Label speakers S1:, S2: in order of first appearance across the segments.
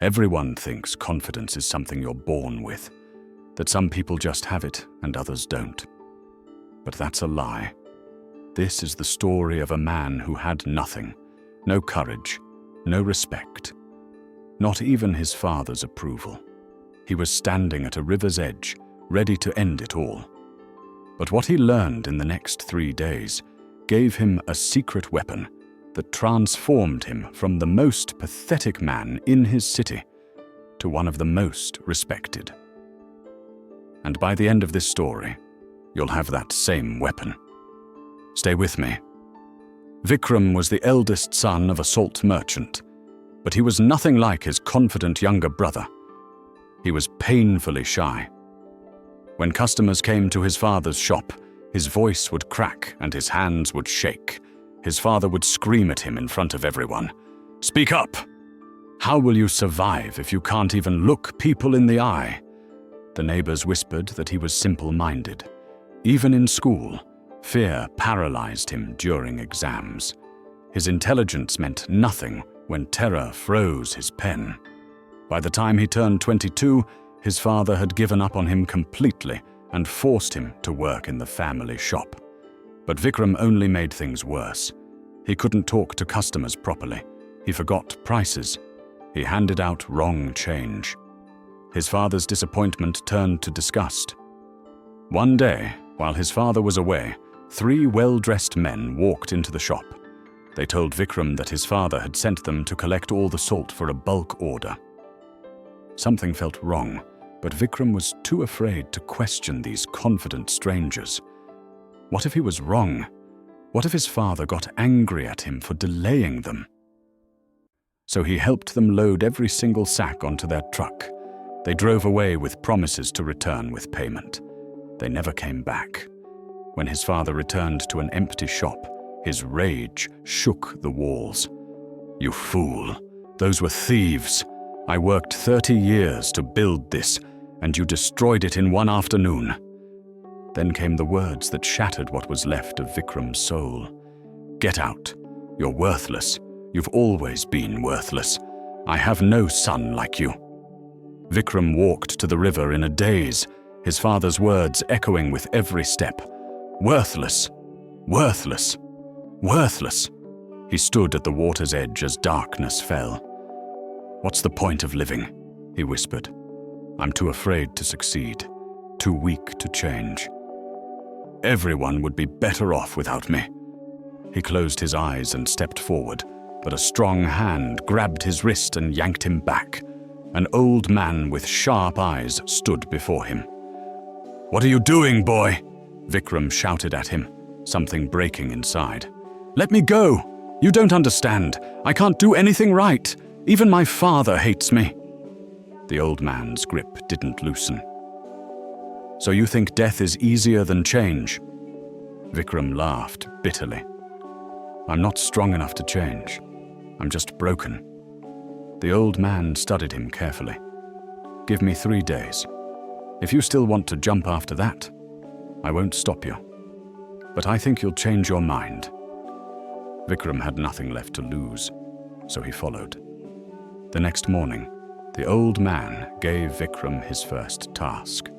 S1: Everyone thinks confidence is something you're born with, that some people just have it and others don't. But that's a lie. This is the story of a man who had nothing, no courage, no respect, not even his father's approval. He was standing at a river's edge, ready to end it all. But what he learned in the next 3 days gave him a secret weapon that transformed him from the most pathetic man in his city to one of the most respected. And by the end of this story, you'll have that same weapon. Stay with me. Vikram was the eldest son of a salt merchant, but he was nothing like his confident younger brother. He was painfully shy. When customers came to his father's shop, his voice would crack and his hands would shake. His father would scream at him in front of everyone. "Speak up! How will you survive if you can't even look people in the eye?" The neighbors whispered that he was simple-minded. Even in school, fear paralyzed him during exams. His intelligence meant nothing when terror froze his pen. By the time he turned 22, his father had given up on him completely and forced him to work in the family shop. But Vikram only made things worse. He couldn't talk to customers properly. He forgot prices. He handed out wrong change. His father's disappointment turned to disgust. One day, while his father was away, 3 well-dressed men walked into the shop. They told Vikram that his father had sent them to collect all the salt for a bulk order. Something felt wrong, but Vikram was too afraid to question these confident strangers. What if he was wrong? What if his father got angry at him for delaying them? So he helped them load every single sack onto their truck. They drove away with promises to return with payment. They never came back. When his father returned to an empty shop, his rage shook the walls. "You fool! Those were thieves! I worked 30 years to build this, and you destroyed it in one afternoon." Then came the words that shattered what was left of Vikram's soul. "Get out! You're worthless. You've always been worthless. I have no son like you." Vikram walked to the river in a daze, his father's words echoing with every step. "Worthless! Worthless! Worthless!" He stood at the water's edge as darkness fell. "What's the point of living?" he whispered. "I'm too afraid to succeed, too weak to change. Everyone would be better off without me." He closed his eyes and stepped forward, but a strong hand grabbed his wrist and yanked him back. An old man with sharp eyes stood before him. "What are you doing, boy?" Vikram shouted at him, something breaking inside. "Let me go! You don't understand. I can't do anything right. Even my father hates me." The old man's grip didn't loosen. "So you think death is easier than change?" Vikram laughed bitterly. "I'm not strong enough to change. I'm just broken." The old man studied him carefully. "Give me 3 days. If you still want to jump after that, I won't stop you. But I think you'll change your mind." Vikram had nothing left to lose, so he followed. The next morning, the old man gave Vikram his first task.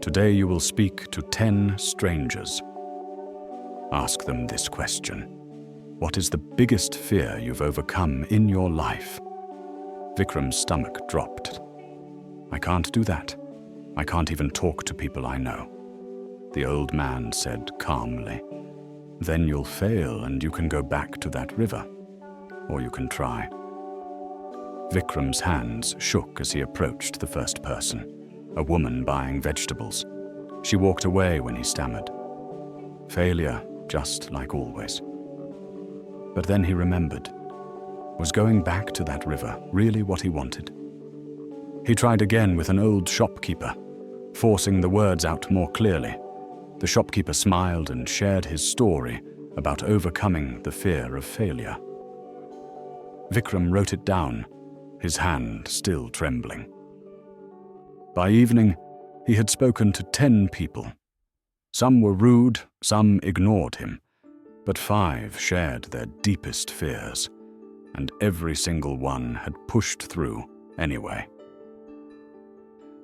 S1: "Today you will speak to 10 strangers. Ask them this question. What is the biggest fear you've overcome in your life?" Vikram's stomach dropped. "I can't do that. I can't even talk to people I know." The old man said calmly, "Then you'll fail and you can go back to that river. Or you can try." Vikram's hands shook as he approached the first person, a woman buying vegetables. She walked away when he stammered. Failure, just like always. But then he remembered. Was going back to that river really what he wanted? He tried again with an old shopkeeper, forcing the words out more clearly. The shopkeeper smiled and shared his story about overcoming the fear of failure. Vikram wrote it down, his hand still trembling. By evening, he had spoken to 10 people. Some were rude, some ignored him, but 5 shared their deepest fears. and every single one had pushed through anyway.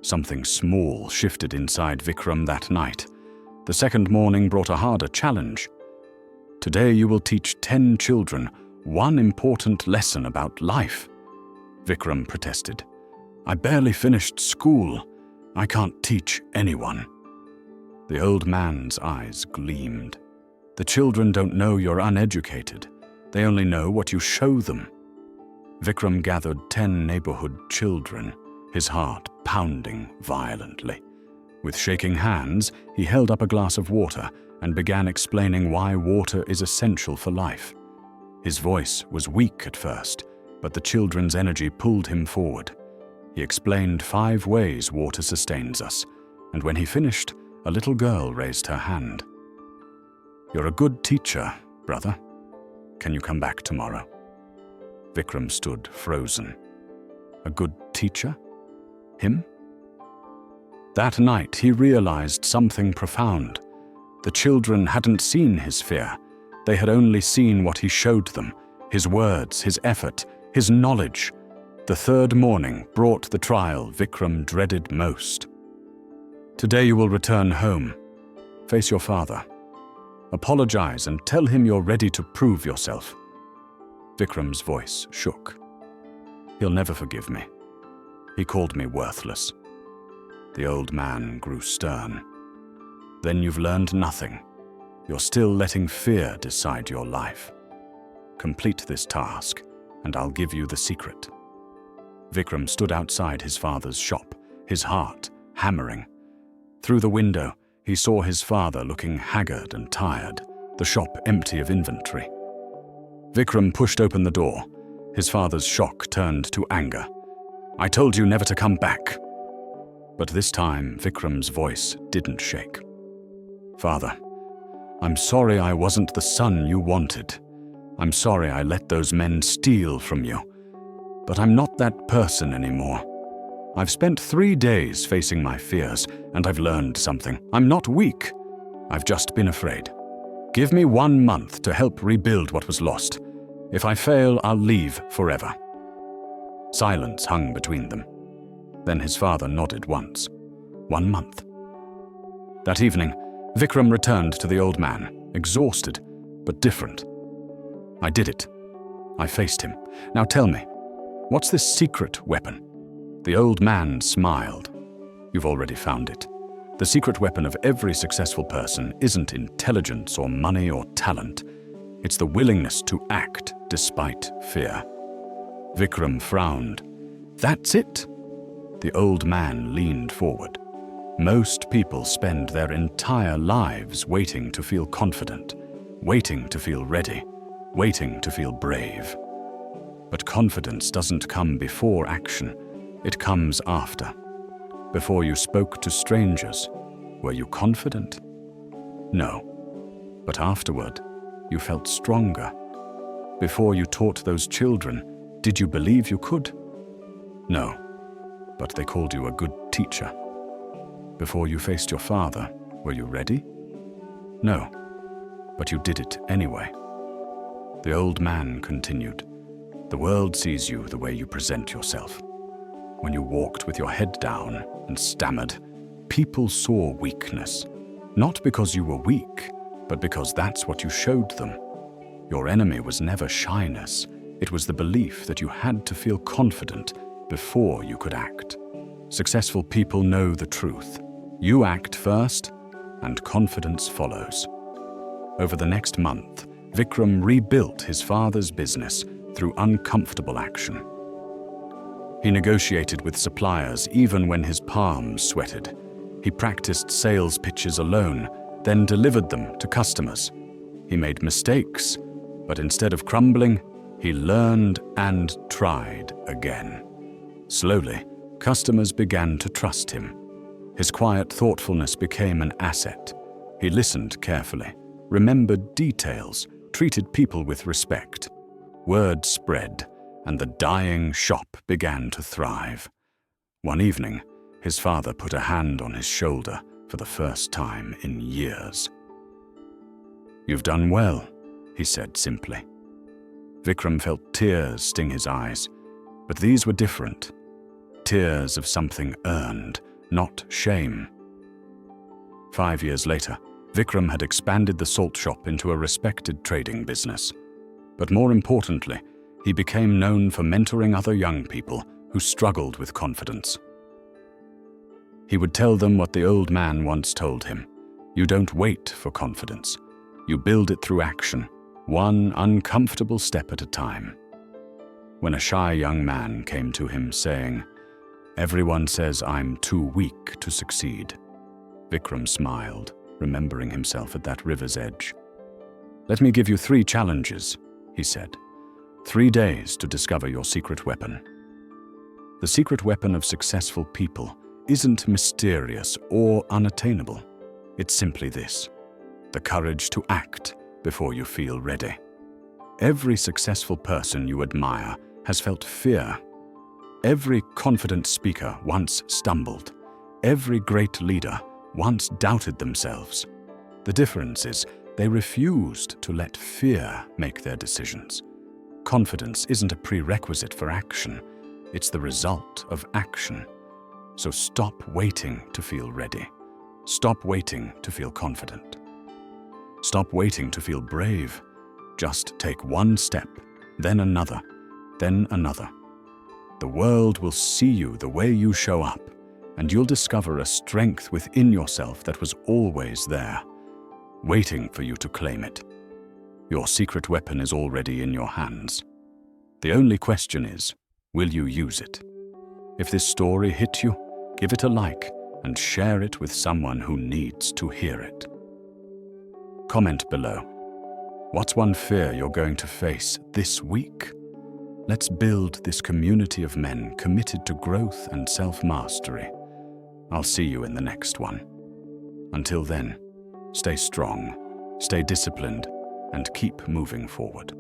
S1: Something small shifted inside Vikram that night. The second morning brought a harder challenge. Today you will teach 10 children one important lesson about life. Vikram protested. I barely finished school. I can't teach anyone. The old man's eyes gleamed. The children don't know you're uneducated. They only know what you show them. Vikram gathered 10 neighborhood children, his heart pounding violently. With shaking hands, he held up a glass of water and began explaining why water is essential for life. His voice was weak at first, but the children's energy pulled him forward. He explained 5 ways water sustains us, and when he finished, a little girl raised her hand. You're a good teacher, brother. Can you come back tomorrow? Vikram stood frozen. A good teacher? Him? That night he realized something profound. The children hadn't seen his fear. They had only seen what he showed them, his words, his effort, his knowledge. The third morning brought the trial Vikram dreaded most. Today you will return home. Face your father. Apologize and tell him you're ready to prove yourself. Vikram's voice shook. He'll never forgive me. He called me worthless. The old man grew stern. Then you've learned nothing. You're still letting fear decide your life. Complete this task, and I'll give you the secret. Vikram stood outside his father's shop, his heart hammering. Through the window, he saw his father looking haggard and tired, the shop empty of inventory. Vikram pushed open the door. His father's shock turned to anger. I told you never to come back. But this time, Vikram's voice didn't shake. Father, I'm sorry I wasn't the son you wanted. I'm sorry I let those men steal from you. But I'm not that person anymore. I've spent 3 days facing my fears, and I've learned something. I'm not weak. I've just been afraid. Give me 1 month to help rebuild what was lost. If I fail, I'll leave forever. Silence hung between them. Then his father nodded once. 1 month. That evening, Vikram returned to the old man, exhausted, but different. I did it. I faced him. Now tell me, what's this secret weapon? The old man smiled. You've already found it. The secret weapon of every successful person isn't intelligence or money or talent. It's the willingness to act despite fear. Vikram frowned. That's it? The old man leaned forward. Most people spend their entire lives waiting to feel confident, waiting to feel ready, waiting to feel brave. But confidence doesn't come before action. It comes after. Before you spoke to strangers, were you confident? No. But afterward, you felt stronger. Before you taught those children, did you believe you could? No. But they called you a good teacher. Before you faced your father, were you ready? No. But you did it anyway. The old man continued. The world sees you the way you present yourself. When you walked with your head down and stammered, people saw weakness. Not because you were weak, but because that's what you showed them. Your enemy was never shyness. It was the belief that you had to feel confident before you could act. Successful people know the truth. You act first, and confidence follows. Over the next month, Vikram rebuilt his father's business through uncomfortable action. He negotiated with suppliers even when his palms sweated. He practiced sales pitches alone, then delivered them to customers. He made mistakes, but instead of crumbling, he learned and tried again. Slowly, customers began to trust him. His quiet thoughtfulness became an asset. He listened carefully, remembered details, treated people with respect. Word spread, and the dying shop began to thrive. One evening, his father put a hand on his shoulder for the first time in years. You've done well, he said simply. Vikram felt tears sting his eyes, but these were different. Tears of something earned, not shame. 5 years later, Vikram had expanded the salt shop into a respected trading business. But more importantly, he became known for mentoring other young people who struggled with confidence. He would tell them what the old man once told him: you don't wait for confidence. You build it through action, one uncomfortable step at a time. When a shy young man came to him saying, "Everyone says I'm too weak to succeed," Vikram smiled, remembering himself at that river's edge. "Let me give you 3 challenges," he said. 3 days to discover your secret weapon. The secret weapon of successful people isn't mysterious or unattainable. It's simply this: the courage to act before you feel ready. Every successful person you admire has felt fear. Every confident speaker once stumbled. Every great leader once doubted themselves. The difference is they refused to let fear make their decisions. Confidence isn't a prerequisite for action. It's the result of action. So stop waiting to feel ready. Stop waiting to feel confident. Stop waiting to feel brave. Just take one step, then another, then another. The world will see you the way you show up, and you'll discover a strength within yourself that was always there, waiting for you to claim it. Your secret weapon is already in your hands. The only question is, will you use it? If this story hit you, give it a like and share it with someone who needs to hear it. Comment below. What's one fear you're going to face this week? Let's build this community of men committed to growth and self-mastery. I'll see you in the next one. Until then, stay strong, stay disciplined, and keep moving forward.